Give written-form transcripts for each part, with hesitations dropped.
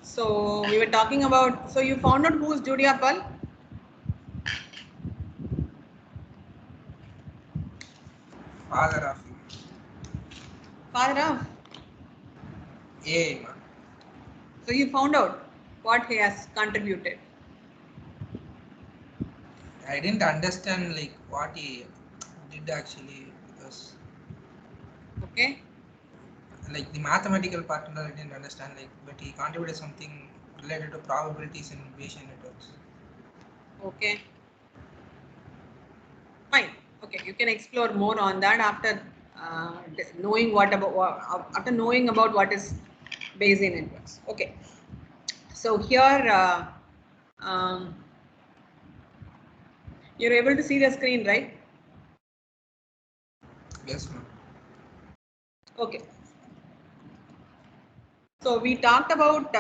So we were talking about, so you found out who's Judy Appel? Father of Father of? AI. So you found out what he has contributed. I didn't understand like what he did actually, because Okay. like the mathematical part I didn't understand, like, but he contributed something related to probabilities in Bayesian networks. Okay. Fine. Okay, you can explore more on that after knowing after knowing about what is Bayesian networks. Okay. So here you're able to see the screen, right? Yes, ma'am. Okay. So we talked about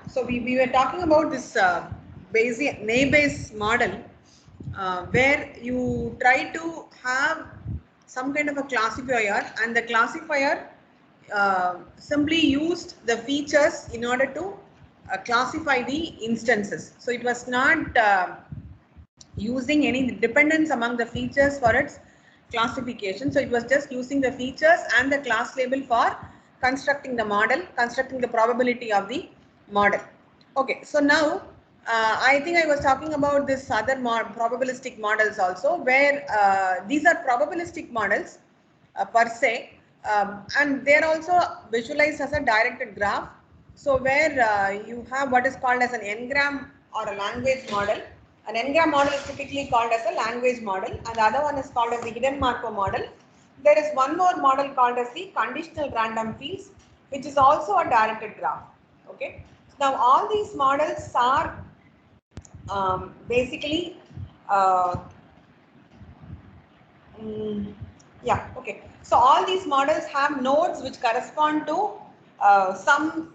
so we were talking about this Bayesian Naive model where you try to have some kind of a classifier, and the classifier simply used the features in order to classify the instances. So it was not using any dependence among the features for its classification. So it was just using the features and the class label for constructing the model, constructing the probability of the model. Okay, so now I think I was talking about this other probabilistic models also, where these are probabilistic models per se, and they are also visualized as a directed graph. So where you have what is called as an n-gram or a language model. An n-gram model is typically called as a language model, and the other one is called as the hidden Markov model. There is one more model called as the conditional random fields, which is also a directed graph. Okay. Now all these models are basically okay. So all these models have nodes which correspond to some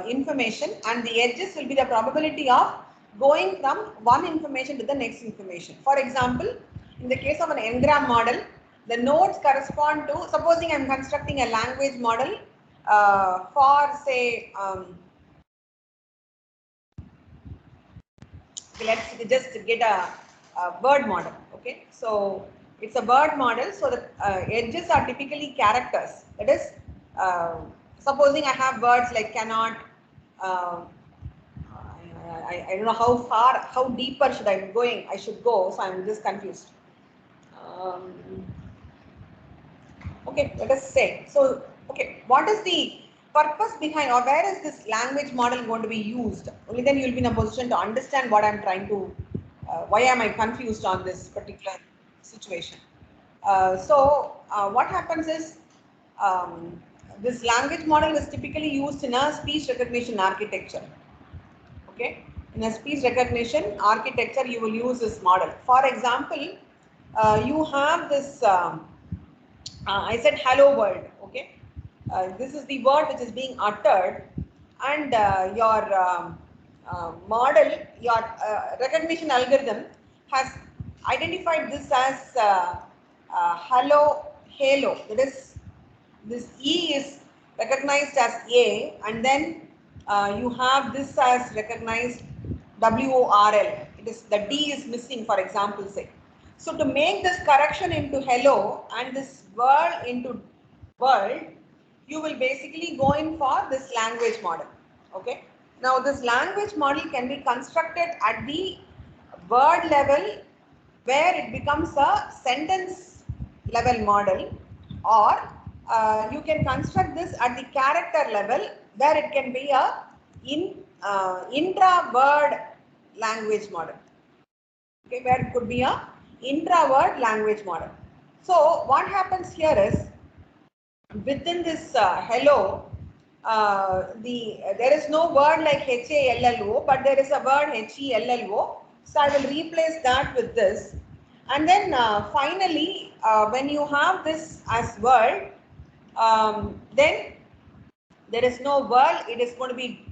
information, and the edges will be the probability of going from one information to the next information. For example, in the case of an n-gram model, the nodes correspond to, supposing I am constructing a language model for say, let's just get a word model. Okay, so it's a word model, so the edges are typically characters. That is, supposing I have words like cannot, I don't know how deeper should I should go, so I'm just confused. Okay, let us say, so okay, what is the purpose behind, or where is this language model going to be used? Only then you'll be in a position to understand what I'm trying to, why am I confused on this particular situation. What happens is, this language model is typically used in a speech recognition architecture. Okay, in a speech recognition architecture, you will use this model. For example, you have this, I said hello world. Okay, this is the word which is being uttered, and your model, your recognition algorithm has identified this as hello, halo. That is, this E is recognized as A, and then you have this as recognized WORL. It is, the D is missing, for example, say. So to make this correction into hello and this world into world, you will basically go in for this language model. Okay. Now this language model can be constructed at the word level, where it becomes a sentence level model, or you can construct this at the character level, where it can be a intra-word language model. Okay, where it could be a intra-word language model. So what happens here is, within this hello, there is no word like HALLO, but there is a word HELLO. So I will replace that with this, and then finally, when you have this as word, then there is no world. It is going to be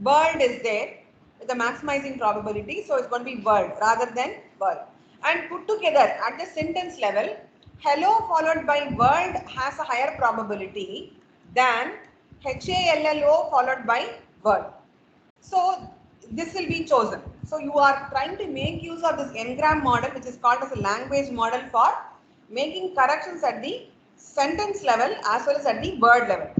world is there with a maximizing probability, so it's going to be world rather than world. And put together at the sentence level, hello followed by world has a higher probability than HALLO followed by word. So this will be chosen. So you are trying to make use of this Ngram model, which is called as a language model for making corrections at the sentence level as well as at the word level.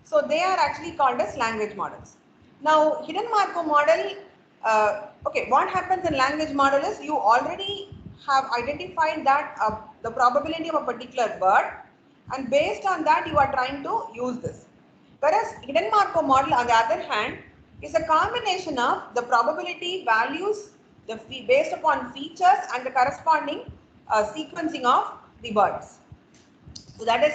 So they are actually called as language models. Now hidden Markov model, okay, what happens in language model is you already have identified that the probability of a particular word, and based on that you are trying to use this. Whereas hidden Markov model on the other hand is a combination of the probability values based upon features and the corresponding sequencing of the words. So that is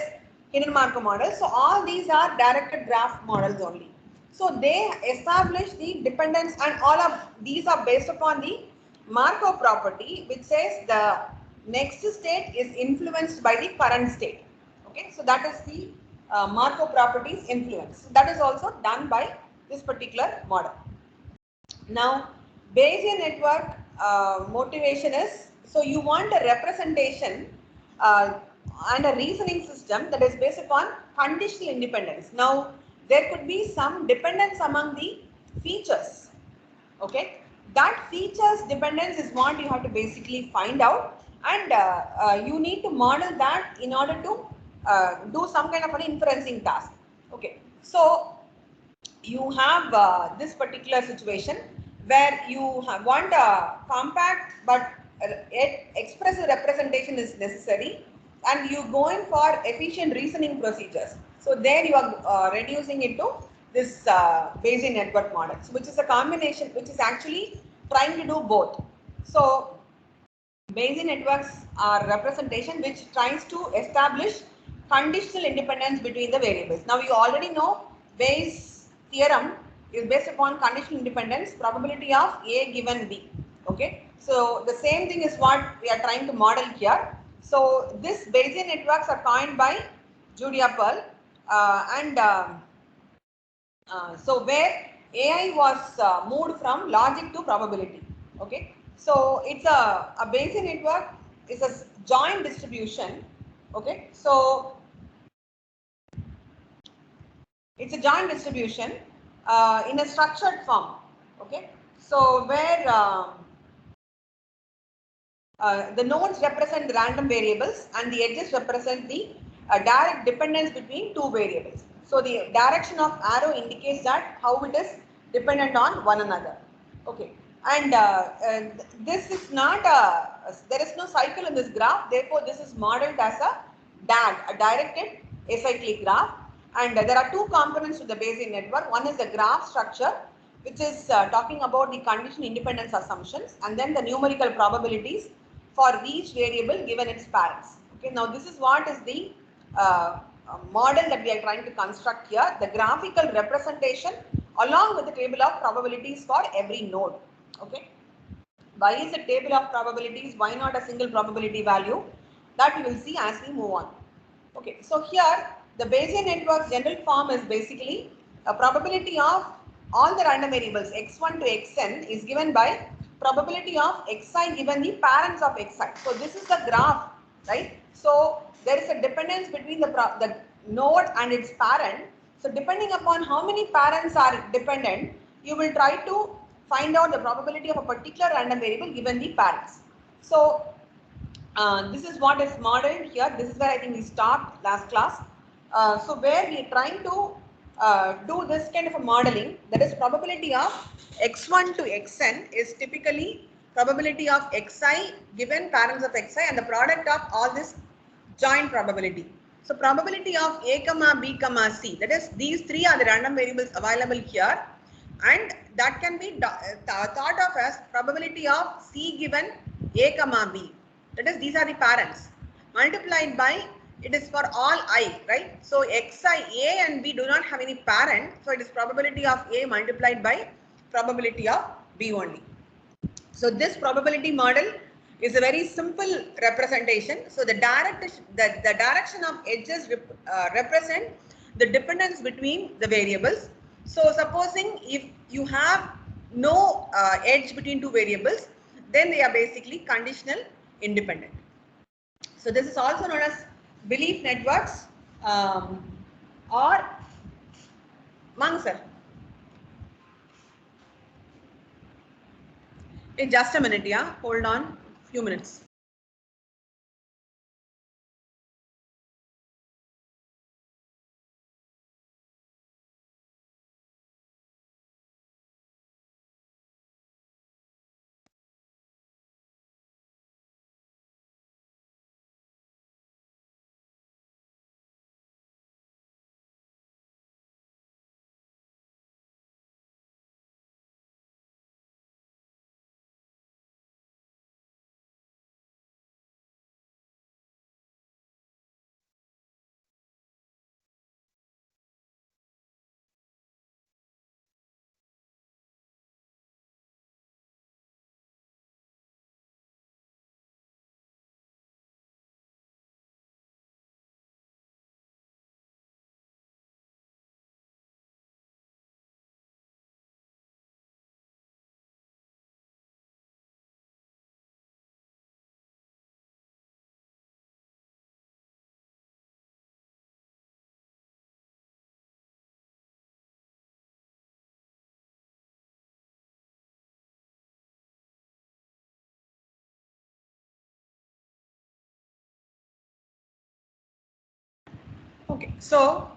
hidden Markov model. So all these are directed graph models only. So they establish the dependence, and all of these are based upon the Markov property, which says the next state is influenced by the current state. Okay, so that is the Markov properties influence. So that is also done by this particular model. Now, Bayesian network motivation is, so you want a representation and a reasoning system that is based upon conditional independence. Now, there could be some dependence among the features. Okay, that features dependence is what you have to basically find out, and you need to model that in order to do some kind of an inferencing task. Okay, so you have this particular situation where you want a compact but expressive representation is necessary, and you go in for efficient reasoning procedures. So there you are reducing it to this Bayesian network model, which is a combination, which is actually trying to do both. So Bayesian networks are representation which tries to establish conditional independence between the variables. Now you already know Bayes' theorem is based upon conditional independence, probability of A given B. Okay, so the same thing is what we are trying to model here. So this Bayesian networks are coined by Julia Pearl, so where AI was moved from logic to probability. Okay, so it's a Bayesian network is a joint distribution. Okay, so it's a joint distribution in a structured form. Okay, so where the nodes represent the random variables and the edges represent the direct dependence between two variables. So the direction of arrow indicates that how it is dependent on one another. Okay, and this is not there is no cycle in this graph. Therefore, this is modeled as a DAG, a directed acyclic graph. And there are two components to the Bayesian network. One is the graph structure, which is talking about the conditional independence assumptions, and then the numerical probabilities for each variable given its parents. Okay, now this is what is the model that we are trying to construct here, the graphical representation along with the table of probabilities for every node. Okay, why is a table of probabilities? Why not a single probability value? That we will see as we move on. Okay, so here the Bayesian network general form is basically a probability of all the random variables x1 to xn is given by probability of xi given the parents of xi. So this is the graph, right? So there is a dependence between the node and its parent. So depending upon how many parents are dependent, you will try to find out the probability of a particular random variable given the parents. So this is what is modeled here. This is where I think we stopped last class. So where we are trying to do this kind of a modeling, that is probability of x1 to xn is typically probability of xi given parents of xi and the product of all this joint probability. So probability of a comma b comma c, that is these three are the random variables available here, and that can be thought of as probability of c given a comma b, that is these are the parents, multiplied by it is for all I, right? So xi, a and b do not have any parent, so it is probability of a multiplied by probability of b only. So this probability model is a very simple representation. So the direction of edges represent the dependence between the variables. So supposing if you have no edge between two variables, then they are basically conditional independent. So this is also known as belief networks or Mang sir. Hey, just a minute, yeah. Hold on. Few minutes. Okay, so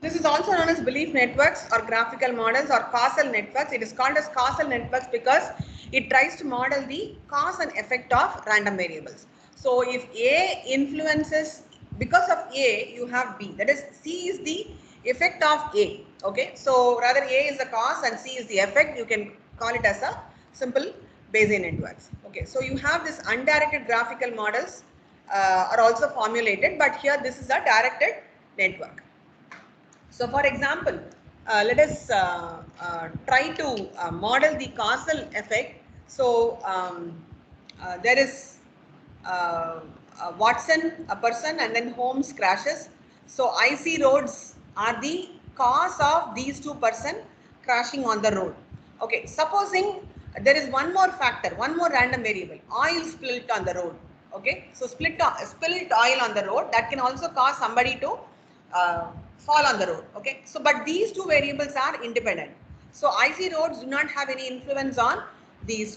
this is also known as belief networks or graphical models or causal networks. It is called as causal networks because it tries to model the cause and effect of random variables. So if A influences, because of A, you have B. That is, C is the effect of A. Okay, so rather A is the cause and C is the effect. You can call it as a simple Bayesian networks. Okay, so you have this undirected graphical models are also formulated, but here this is a directed network. So for example, let us try to model the causal effect. So there is Watson, a person, and then Holmes crashes. So icy roads are the cause of these two persons crashing on the road. Okay, supposing there is one more factor, one more random variable, oil spilt on the road. Okay, so spilled oil on the road, that can also cause somebody to fall on the road. Okay, so but these two variables are independent. So icy roads do not have any influence on the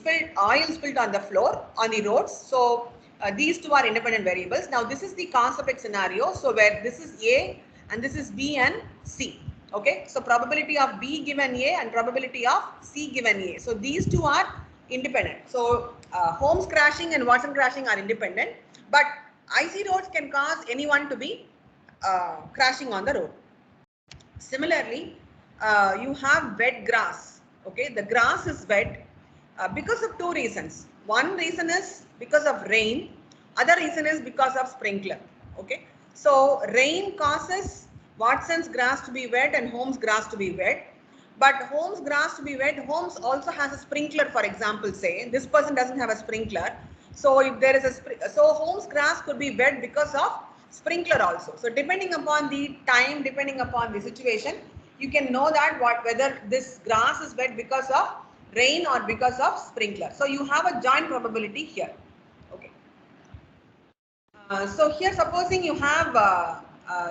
oil spilled on the floor on the roads. So these two are independent variables. Now this is the cause effect scenario. So where this is A and this is B and C. Okay, so probability of B given A and probability of C given A. So these two are independent. So Holmes crashing and Watson crashing are independent, but icy roads can cause anyone to be crashing on the road. Similarly, you have wet grass. Okay, the grass is wet because of two reasons. One reason is because of rain. Other reason is because of sprinkler. Okay, so rain causes Watson's grass to be wet and Holmes' grass to be wet. But Holmes' grass to be wet, Holmes also has a sprinkler, for example, say this person doesn't have a sprinkler. So if there is so Holmes' grass could be wet because of sprinkler also. So depending upon the time, depending upon the situation, you can know that whether this grass is wet because of rain or because of sprinkler. So you have a joint probability here. Okay. So here supposing you have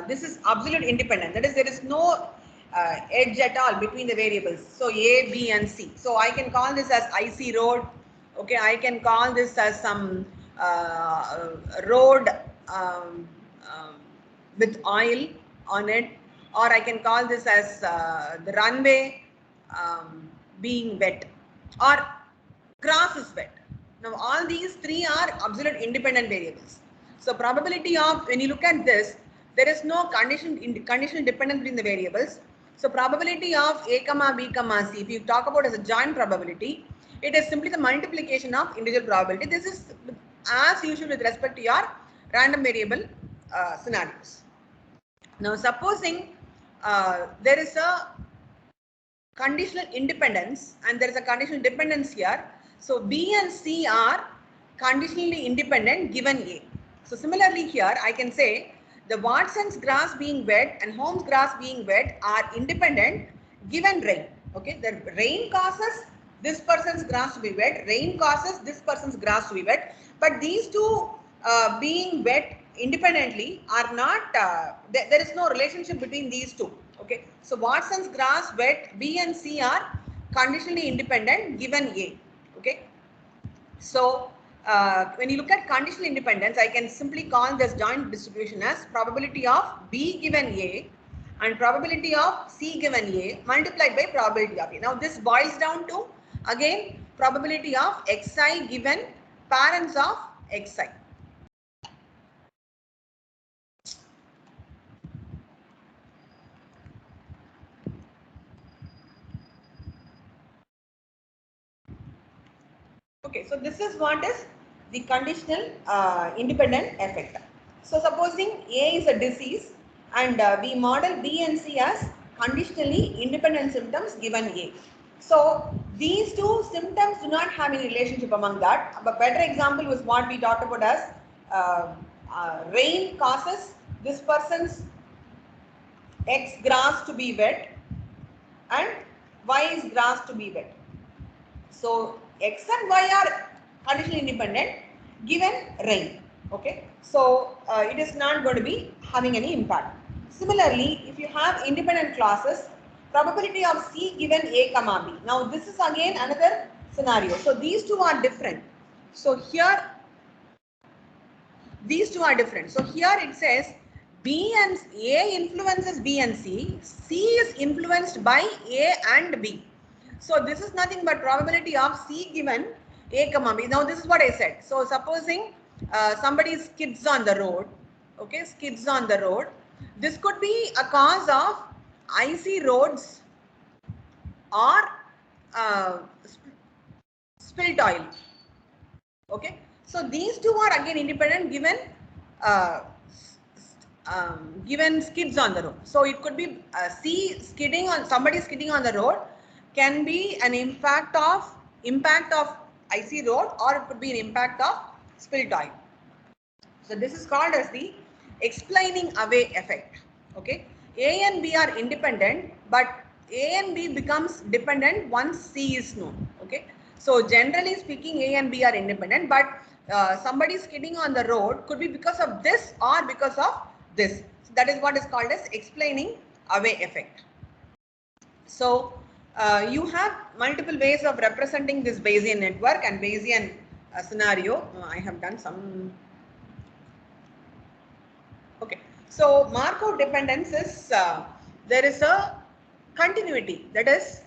this is absolute independent, that is there is no edge at all between the variables. So A, B and C. So I can call this as icy road. Okay, I can call this as some road with oil on it, or I can call this as the runway being wet, or grass is wet. Now all these three are absolute independent variables. So probability of, when you look at this, there is no conditional dependence between the variables. So probability of A comma B comma C, if you talk about as a joint probability, it is simply the multiplication of individual probability. This is as usual with respect to your random variable scenarios. Now supposing there is a conditional independence and there is a conditional dependence here. So B and C are conditionally independent given A. So similarly here I can say the Watson's grass being wet and Holmes' grass being wet are independent given rain. Okay, the rain causes this person's grass to be wet, rain causes this person's grass to be wet, but these two being wet independently are not, there is no relationship between these two. Okay, so Watson's grass, wet, B and C are conditionally independent given A. Okay, so when you look at conditional independence, I can simply call this joint distribution as probability of B given A and probability of C given A multiplied by probability of A. Now this boils down to again probability of Xi given parents of Xi. Okay, so this is what is the conditional independent effect. So supposing A is a disease and we model B and C as conditionally independent symptoms given A. So these two symptoms do not have any relationship among that. A better example was what we talked about as rain causes this person's X grass to be wet and Y's grass to be wet. So X and Y are conditionally independent given rain. Okay, so it is not going to be having any impact. Similarly, if you have independent clauses, probability of C given A comma B. Now this is again another scenario. So these two are different. So here these two are different. So here it says B and A influences B and C. C is influenced by A and B. So this is nothing but probability of C given A comma B. Now this is what I said. So supposing somebody skids on the road, okay, skids on the road. This could be a cause of icy roads or spilt oil. Okay, so these two are again independent given given skids on the road. So it could be C skidding on somebody skidding on the road can be an impact of icy road, or it could be an impact of spilt oil. So this is called as the explaining away effect. Okay, A and B are independent, but A and B becomes dependent once C is known. Okay, so generally speaking, A and B are independent, but somebody skidding on the road could be because of this or because of this. So that is what is called as explaining away effect. So you have multiple ways of representing this Bayesian network and Bayesian scenario. I have done some. Okay, so Markov dependence is there is a continuity, that is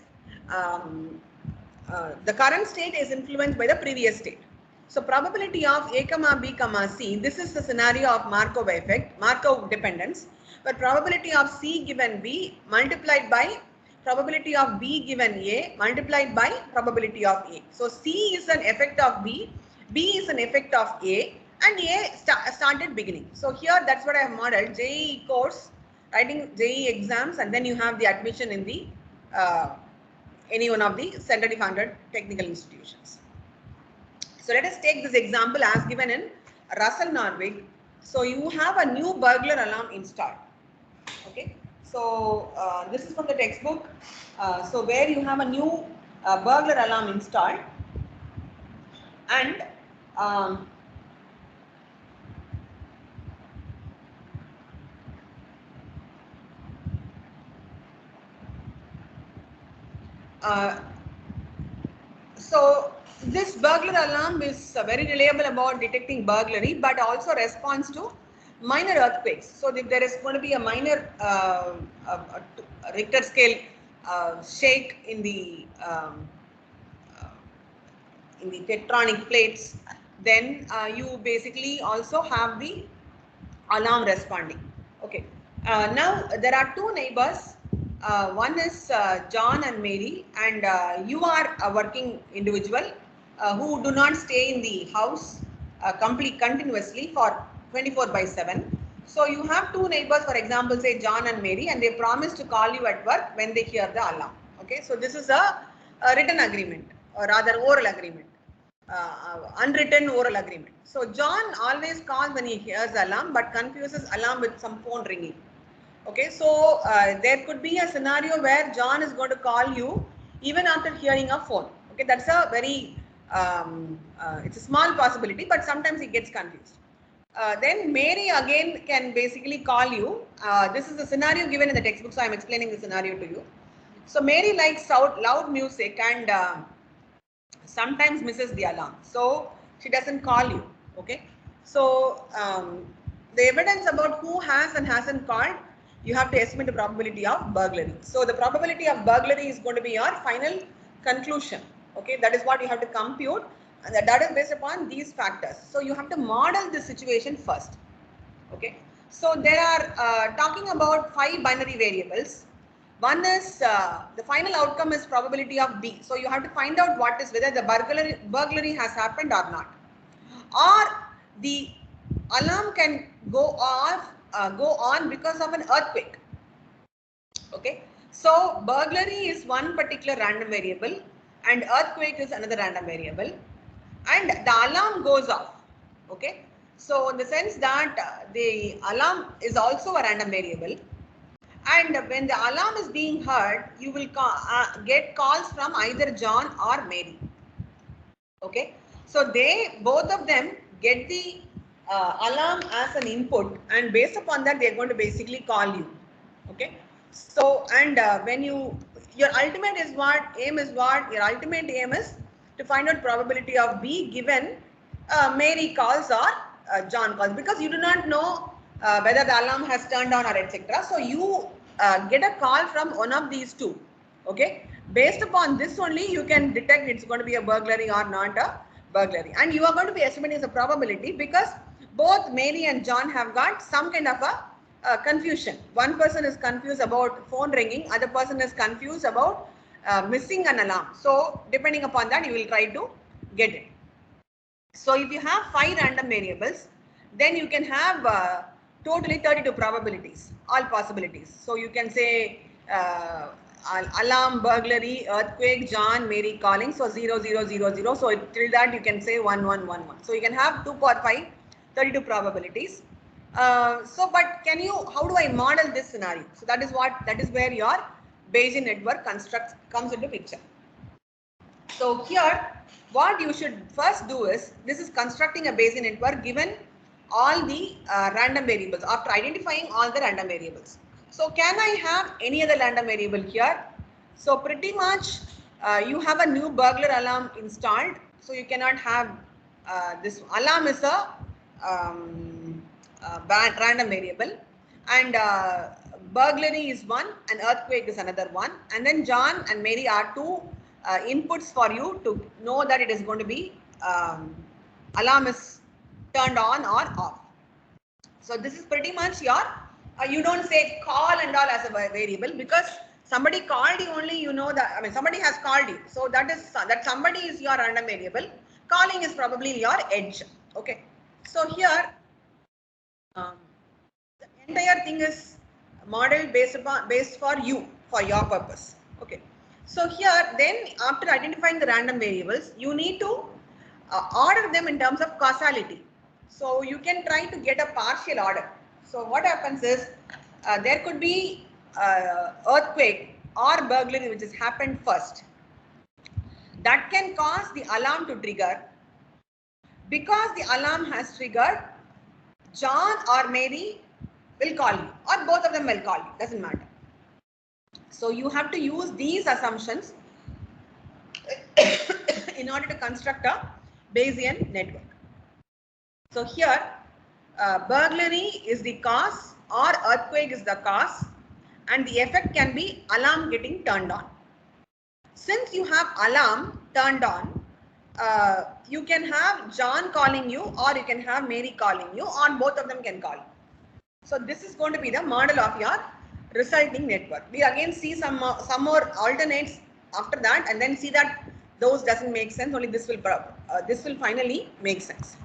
the current state is influenced by the previous state. So probability of A comma B comma C, this is the scenario of Markov effect, Markov dependence, where probability of C given B multiplied by probability of B given A multiplied by probability of A. So C is an effect of B, B is an effect of A, and A started beginning. So here that's what I have modeled, JEE course, writing JEE exams, and then you have the admission in the any one of the centrally funded technical institutions. So let us take this example as given in Russell Norvig. So you have a new burglar alarm installed. Okay, so this is from the textbook. So where you have a new burglar alarm installed, and so this burglar alarm is very reliable about detecting burglary, but also responds to minor earthquakes. So if there is going to be a minor Richter scale shake in the tectonic plates, then you basically also have the alarm responding. Okay. Now there are two neighbors. One is John and Mary, and you are a working individual who do not stay in the house continuously for 24/7. So you have two neighbors, for example, say John and Mary, and they promise to call you at work when they hear the alarm. Okay, so this is a written agreement, or rather oral agreement. Unwritten oral agreement. So John always calls when he hears alarm, but confuses alarm with some phone ringing. Okay, so there could be a scenario where John is going to call you even after hearing a phone. Okay, that's a very it's a small possibility, but sometimes he gets confused. Then Mary again can basically call you. This is the scenario given in the textbook, so I am explaining the scenario to you. So Mary likes loud music and sometimes misses the alarm, so she doesn't call you. Okay, so the evidence about who has and hasn't called, you have to estimate the probability of burglary. So the probability of burglary is going to be your final conclusion. Okay, that is what you have to compute, and that is based upon these factors. So you have to model the situation first. Okay, so there are talking about 5 binary variables. One is the final outcome is probability of B. So you have to find out what is, whether the burglary has happened or not, or the alarm can go on because of an earthquake. Okay, so burglary is one particular random variable and earthquake is another random variable, and the alarm goes off. Okay, so in the sense that the alarm is also a random variable, and when the alarm is being heard, you will get calls from either John or Mary. Okay, so they both of them get the alarm as an input, and based upon that they are going to basically call you. Okay, so and when your ultimate is what aim is what your ultimate aim is to find out probability of B given Mary calls or John calls, because you do not know whether the alarm has turned on or etc. So you get a call from one of these two. Okay, based upon this only you can detect it's going to be a burglary or not a burglary, and you are going to be estimating the probability because both Mary and John have got some kind of a confusion. One person is confused about phone ringing, other person is confused about missing an alarm. So depending upon that you will try to get it. So if you have 5 random variables, then you can have totally 32 probabilities, all possibilities. So you can say alarm, burglary, earthquake, John, Mary calling. So 0, 0, 0, 0. So till that you can say 1, 1, 1, 1. So you can have 2 power 5, 32 probabilities. So but can you, how do I model this scenario? So that is where your Bayesian network constructs comes into picture. So here, what you should first do is, this is constructing a Bayesian network given all the random variables, after identifying all the random variables. So can I have any other random variable here? So pretty much you have a new burglar alarm installed. So you cannot have this alarm is a random variable, and burglary is one and earthquake is another one, and then John and Mary are two inputs for you to know that it is going to be alarm is turned on or off. So this is pretty much your you don't say call and all as a variable, because somebody called you only, you know that, I mean somebody has called you, so that somebody is your random variable. Calling is probably your edge. Okay, so here the entire thing is model based for you, for your purpose. Okay, so here then after identifying the random variables, you need to order them in terms of causality. So you can try to get a partial order. So what happens is there could be earthquake or burglary which has happened first, that can cause the alarm to trigger. Because the alarm has triggered, John or Mary will call you, or both of them will call you, doesn't matter. So you have to use these assumptions in order to construct a Bayesian network. So here burglary is the cause or earthquake is the cause, and the effect can be alarm getting turned on. Since you have alarm turned on, you can have John calling you, or you can have Mary calling you, or both of them can call you. So this is going to be the model of your resulting network. We again see some more alternates after that, and then see that those doesn't make sense. Only this will finally make sense.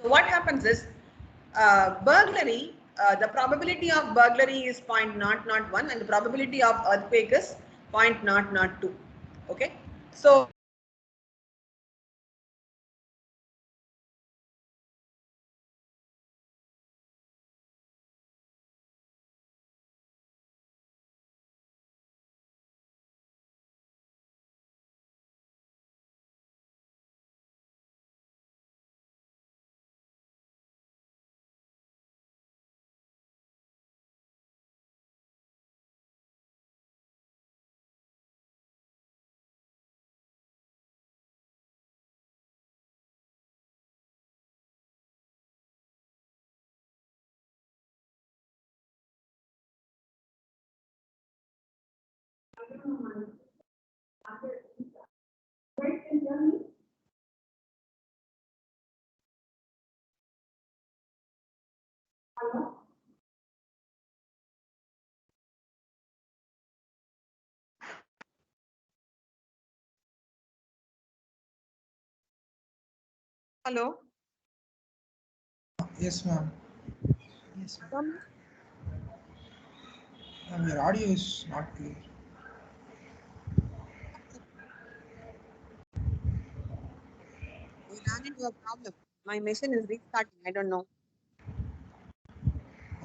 So what happens is burglary. The probability of burglary is 0.001, and the probability of earthquake is 0.002. Okay, so Hello. Yes, ma'am. Yes, Come. ma'am. Your audio is not clear. We ran into a problem. My machine is restarting. I don't know.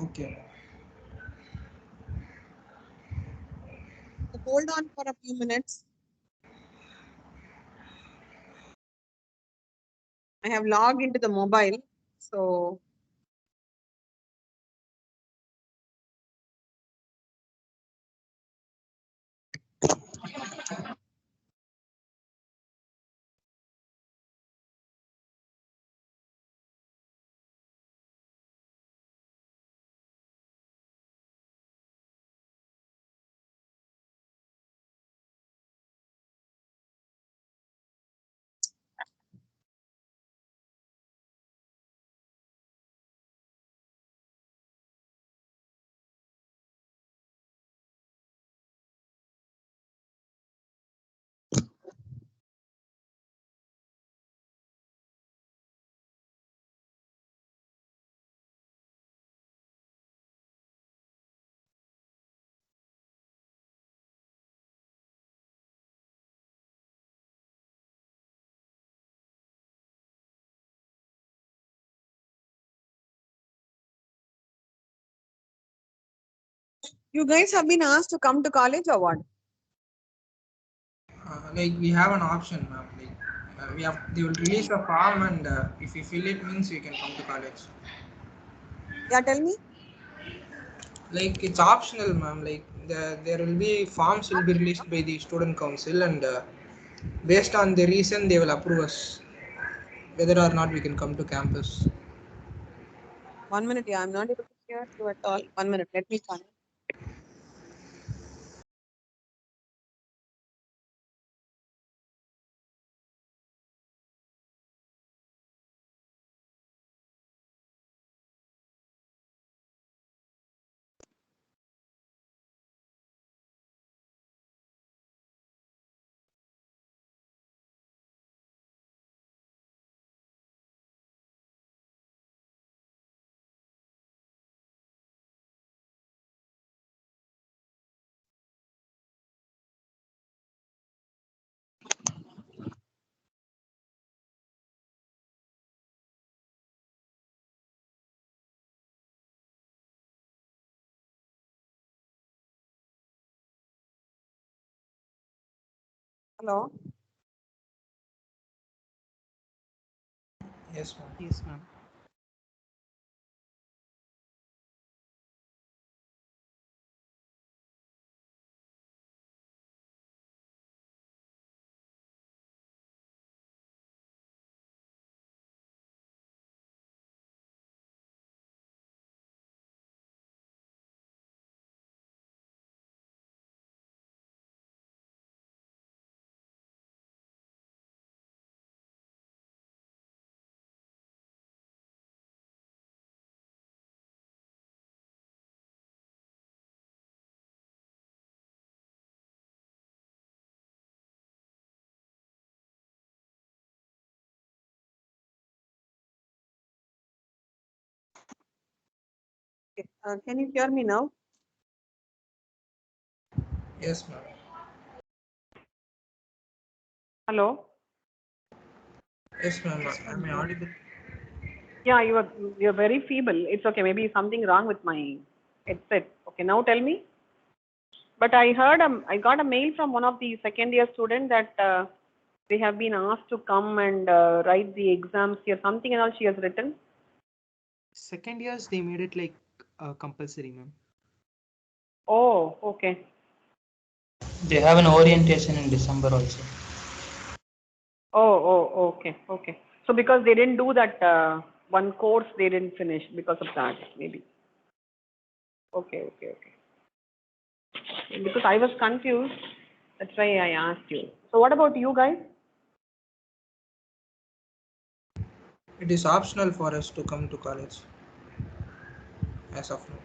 Okay. So hold on for a few minutes. I have logged into the mobile. So you guys have been asked to come to college or what? Like we have an option, ma'am. Like they will release a form, and if we fill it, means we can come to college. Yeah, tell me. Like it's optional, ma'am. Like there will be forms will be released by the student council, and based on the reason they will approve us whether or not we can come to campus. 1 minute. Yeah, I'm not able to hear you at all. 1 minute. Let me connect. Hello. Yes, ma'am. Yes, ma'am. Okay. Can you hear me now? Yes, ma'am. Hello. Yes, ma'am. Yes, Am I ma'am. audible? Yeah, you're very feeble. It's okay. Maybe something wrong with my headset. Okay, now tell me. But I heard I got a mail from one of the second year student that they have been asked to come and write the exams here. Something and all she has written. Second years they made it like compulsory, ma'am. Oh, okay. They have an orientation in December also. Okay, okay. So because they didn't do that one course, they didn't finish because of that, maybe. Okay. Because I was confused, that's why I asked you. So what about you guys? It is optional for us to come to college. as of now.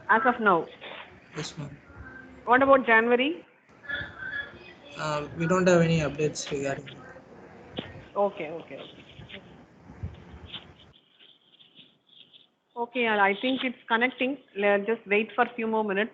as of now. Yes, ma'am. What about January? We don't have any updates regarding that. Okay, okay, okay. Okay, I think it's connecting. Just wait for a few more minutes.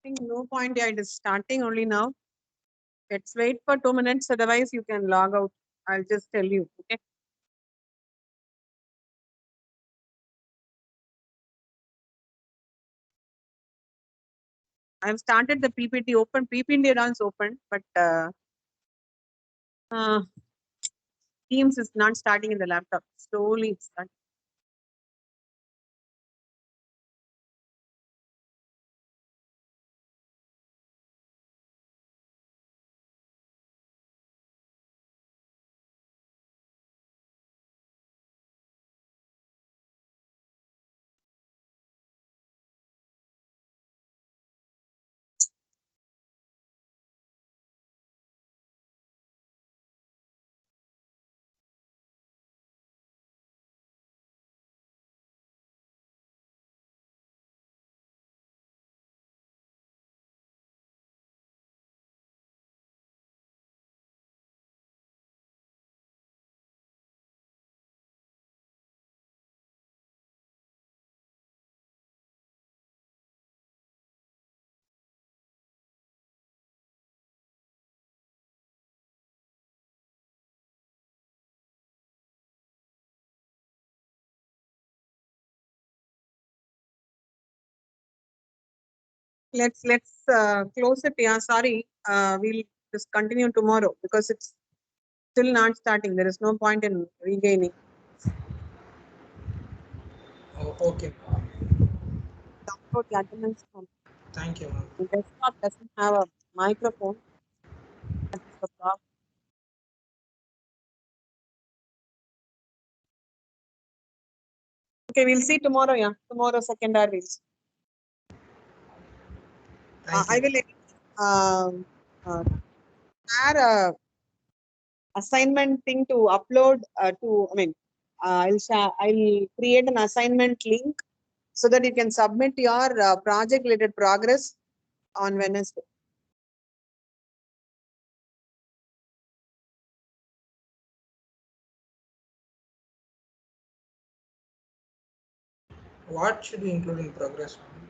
think no point. Yeah, it is starting only now. Let's wait for 2 minutes. Otherwise, you can log out. I'll just tell you. Okay. I've started the PPT open. PPT runs open, but Teams is not starting in the laptop. Slowly it's starting. Let's close it. Yeah, sorry. We'll just continue tomorrow because it's still not starting. There is no point in regaining. Oh, okay. Download the attendance form. Thank you, ma'am. The desktop doesn't have a microphone. That is the problem. Okay, we'll see tomorrow. Yeah, tomorrow second hour we'll see. Thank I you. will share a assignment thing to upload to. I mean, I'll create an assignment link so that you can submit your project related progress on Wednesday. What should we include in progress, ma'am?